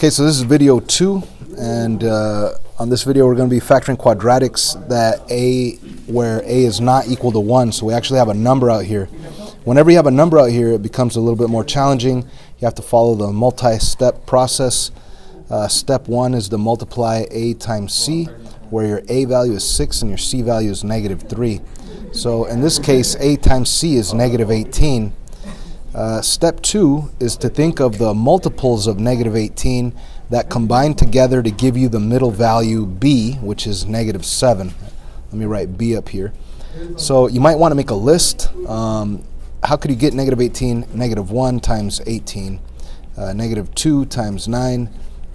Okay, so this is video 2, and on this video we're going to be factoring quadratics where a is not equal to 1, so we actually have a number out here. Whenever you have a number out here, it becomes a little bit more challenging. You have to follow the multi-step process. Step 1 is to multiply a times c, where your a value is 6 and your c value is -3. So in this case, a times c is -18. Step 2 is to think of the multiples of -18 that combine together to give you the middle value b, which is -7. Let me write b up here. So you might want to make a list. How could you get -18? -1 times 18, -2 times 9,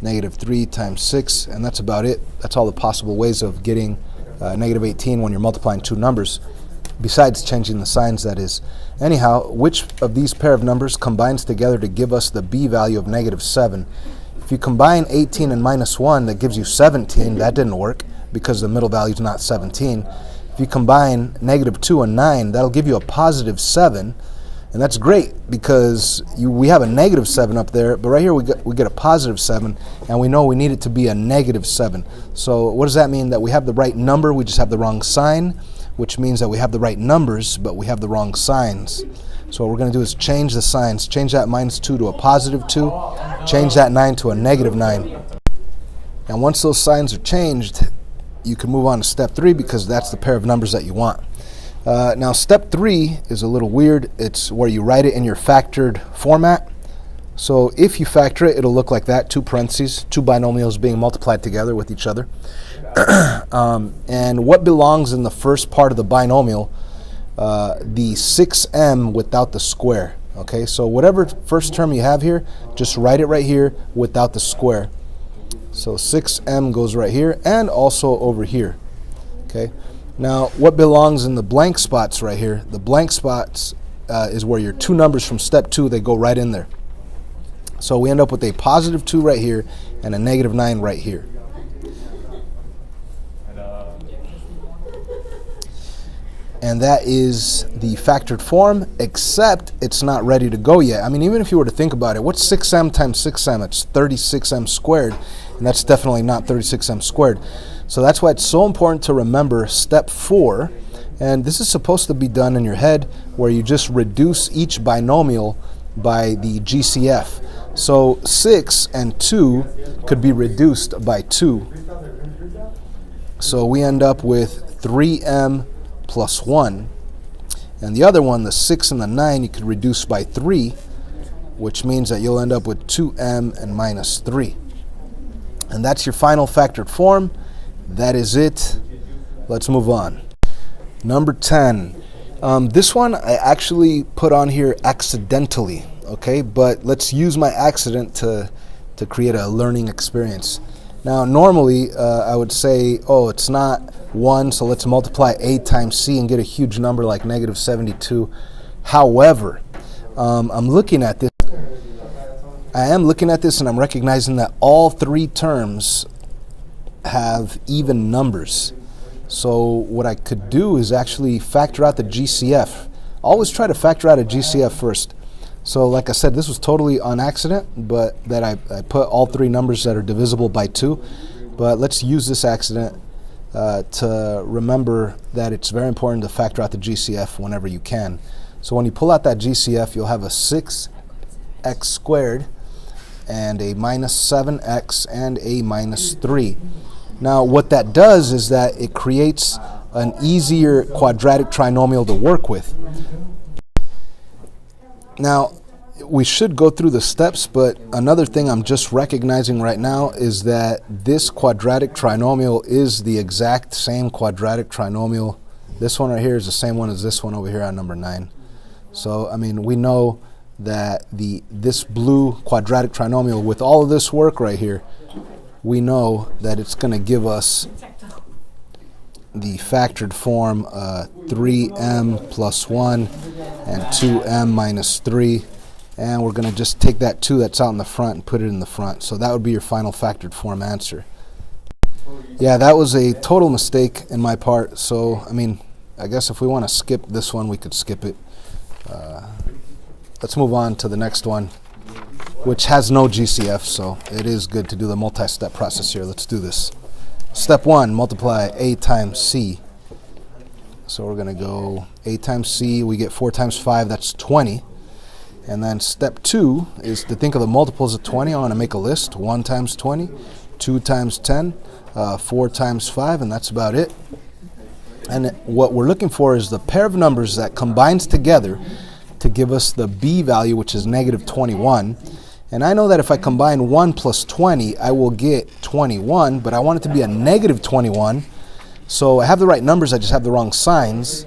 -3 times 6, and that's about it. That's all the possible ways of getting -18 when you're multiplying two numbers, besides changing the signs, that is. Anyhow, which of these pair of numbers combines together to give us the b value of -7? If you combine 18 and -1, that gives you 17. That didn't work because the middle value is not 17. If you combine -2 and 9, that'll give you a +7, and that's great because we have a -7 up there, but right here we get a +7, and we know we need it to be a -7. So what does that mean? That we have the right number, we just have the wrong sign, which means that we have the right numbers, but we have the wrong signs. So what we're going to do is change the signs. Change that -2 to a +2. Change that 9 to a -9. And once those signs are changed, you can move on to step 3 because that's the pair of numbers that you want. Now step 3 is a little weird. It's where you write it in your factored format. So if you factor it, it'll look like that, 2 parentheses, 2 binomials being multiplied together with each other. And what belongs in the first part of the binomial? The 6m without the square. Okay, so whatever first term you have here, just write it right here without the square. So 6m goes right here and also over here. Okay, now what belongs in the blank spots right here? The blank spots is where your two numbers from step 2, they go right in there. So we end up with a +2 right here and a -9 right here. And that is the factored form, except it's not ready to go yet. I mean, even if you were to think about it, what's 6m times 6m? It's 36m squared, and that's definitely not 36m squared. So that's why it's so important to remember step 4, and this is supposed to be done in your head, where you just reduce each binomial by the GCF. So 6 and 2 could be reduced by 2. So we end up with 3m plus 1, and the other one, the 6 and the 9, you could reduce by 3, which means that you'll end up with 2m and -3. And that's your final factored form. That is it. Let's move on. Number 10. This one I actually put on here accidentally, okay, but let's use my accident to create a learning experience. Now normally I would say, oh, it's not 1, so let's multiply a times c and get a huge number like -72. However, I'm looking at this. I am looking at this and I'm recognizing that all 3 terms have even numbers. So what I could do is actually factor out the GCF. Always try to factor out a GCF first. So like I said, this was totally on accident, but that I put all 3 numbers that are divisible by 2. But let's use this accident to remember that it's very important to factor out the GCF whenever you can. So when you pull out that GCF, you'll have a 6x squared and a -7x and a -3. Now what that does is that it creates an easier quadratic trinomial to work with. Now, we should go through the steps, but another thing I'm just recognizing right now is that this quadratic trinomial is the exact same quadratic trinomial. This one right here is the same one as this one over here on number 9. So, I mean, we know that this blue quadratic trinomial, with all of this work right here, we know that it's going to give us the factored form 3m plus 1 and 2m minus 3, and we're going to just take that 2 that's out in the front and put it in the front. So that would be your final factored form answer. Yeah, that was a total mistake in my part. So I mean, I guess if we want to skip this one, we could skip it. Let's move on to the next one. which has no GCF, so it is good to do the multi-step process here. Let's do this. Step 1, multiply a times c. So we're going to go a times c, we get 4 times 5, that's 20. And then step 2 is to think of the multiples of 20. I want to make a list. 1 times 20, 2 times 10, 4 times 5, and that's about it. And what we're looking for is the pair of numbers that combines together to give us the b value, which is negative 21. And I know that if I combine 1 plus 20, I will get 21, but I want it to be a negative 21. So I have the right numbers, I just have the wrong signs.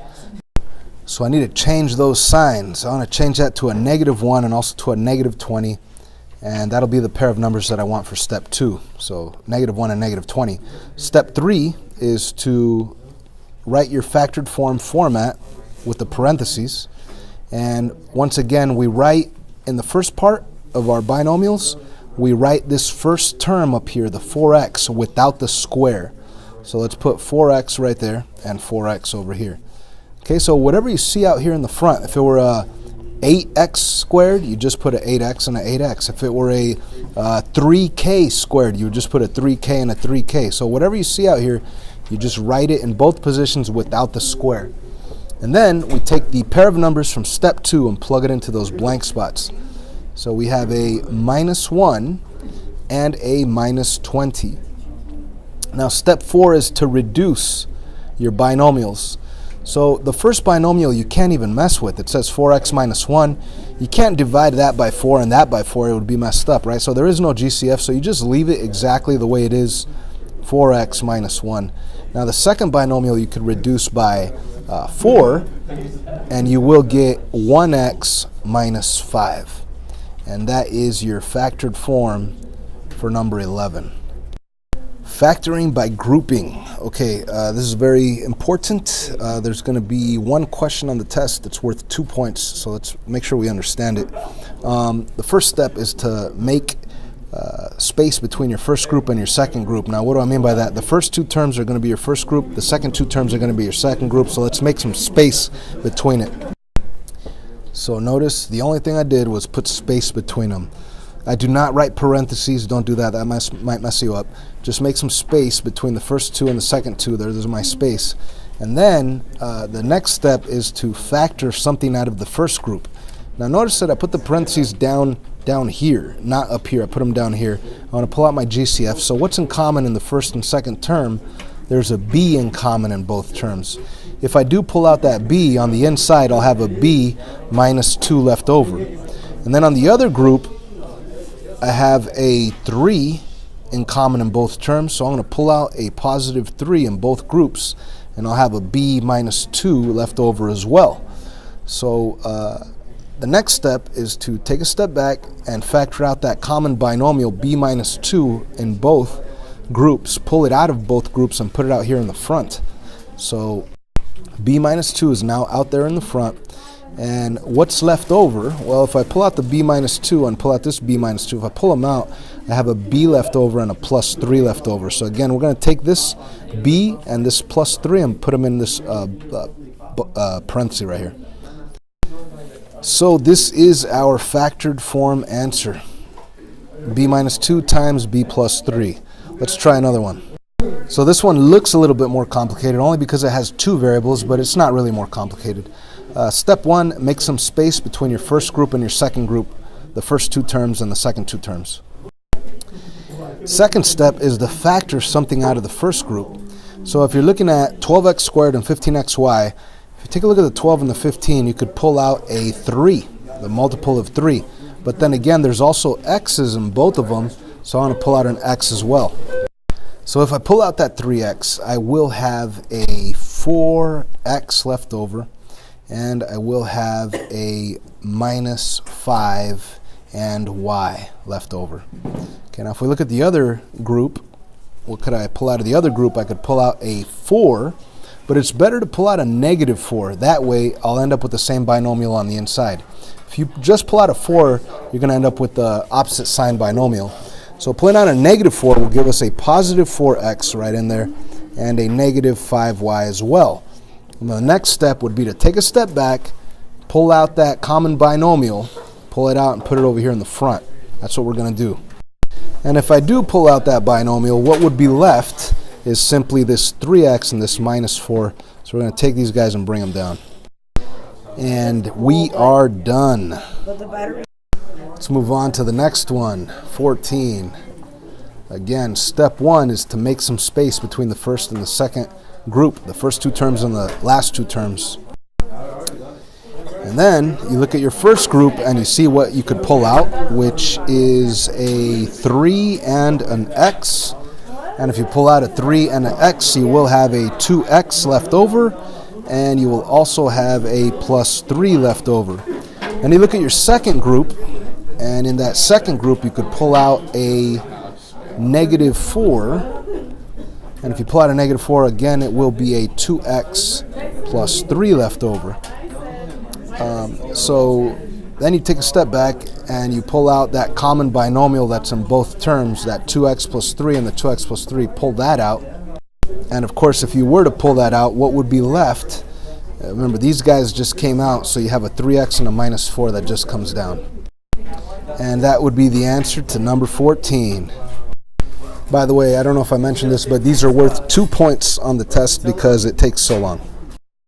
So I need to change those signs. I want to change that to a negative 1 and also to a negative 20. And that'll be the pair of numbers that I want for step 2. So negative 1 and negative 20. Step 3 is to write your factored form format with the parentheses. And once again, we write in the first part of our binomials, we write this first term up here, the 4x, without the square. So let's put 4x right there and 4x over here. Okay, so whatever you see out here in the front, if it were a 8x squared, you just put an 8x and an 8x. If it were a 3k squared, you would just put a 3k and a 3k. So whatever you see out here, you just write it in both positions without the square. And then we take the pair of numbers from step 2 and plug it into those blank spots. So we have a -1 and a -20. Now step 4 is to reduce your binomials. So the first binomial you can't even mess with. It says 4x minus 1. You can't divide that by 4 and that by 4. It would be messed up, right? So there is no GCF, so you just leave it exactly the way it is, 4x minus 1. Now the second binomial you could reduce by 4, and you will get 1x minus 5. And that is your factored form for number 11. Factoring by grouping. Okay, this is very important. There's going to be one question on the test that's worth 2 points, so let's make sure we understand it. The first step is to make space between your first group and your second group. Now, what do I mean by that? The first 2 terms are going to be your first group. The second 2 terms are going to be your second group, so let's make some space between it. So notice the only thing I did was put space between them. I do not write parentheses. Don't do that. That might mess you up. Just make some space between the first 2 and the second 2. There's my space. And then the next step is to factor something out of the first group. Now notice that I put the parentheses down here, not up here. I put them down here. I want to pull out my GCF. So what's in common in the first and second term? There's a b in common in both terms. If I do pull out that b, on the inside I'll have a b minus 2 left over. And then on the other group, I have a 3 in common in both terms, so I'm going to pull out a positive 3 in both groups, and I'll have a b minus 2 left over as well. So the next step is to take a step back and factor out that common binomial b minus 2 in both groups, pull it out of both groups and put it out here in the front. So b minus 2 is now out there in the front. And what's left over? Well, if I pull out the b minus 2 and pull out this b minus 2, if I pull them out, I have a b left over and a plus 3 left over. So again, we're going to take this b and this plus 3 and put them in this parenthesis right here. So this is our factored form answer. B minus 2 times b plus 3. Let's try another one. So this one looks a little bit more complicated only because it has 2 variables, but it's not really more complicated. Step 1, make some space between your first group and your second group, the first 2 terms and the second 2 terms. Second step is to factor something out of the first group. So if you're looking at 12x squared and 15xy, if you take a look at the 12 and the 15, you could pull out a 3, the multiple of 3. But then again, there's also x's in both of them, so I want to pull out an x as well. So if I pull out that 3x, I will have a 4x left over, and I will have a minus 5 and y left over. Okay, now if we look at the other group, what could I pull out of the other group? I could pull out a 4, but it's better to pull out a negative 4. That way, I'll end up with the same binomial on the inside. If you just pull out a 4, you're going to end up with the opposite sign binomial. So pulling out a negative 4 will give us a positive 4x right in there and a negative 5y as well. And the next step would be to take a step back, pull out that common binomial, pull it out and put it over here in the front. That's what we're going to do. And if I do pull out that binomial, what would be left is simply this 3x and this minus 4. So we're going to take these guys and bring them down. And we are done. Let's move on to the next one, 14. Again, step 1 is to make some space between the first and the second group, the first 2 terms and the last 2 terms. And then you look at your first group and you see what you could pull out, which is a 3 and an x. And if you pull out a 3 and an x, you will have a 2x left over, and you will also have a plus 3 left over. And you look at your second group, and in that second group you could pull out a negative 4. And if you pull out a negative 4, again, it will be a 2x plus 3 left over. So then you take a step back and you pull out that common binomial that's in both terms, that 2x plus 3 and the 2x plus 3, pull that out. And of course, if you were to pull that out, what would be left? Remember, these guys just came out, so you have a 3x and a minus 4 that just comes down. And that would be the answer to number 14. By the way, I don't know if I mentioned this, but these are worth 2 points on the test because it takes so long.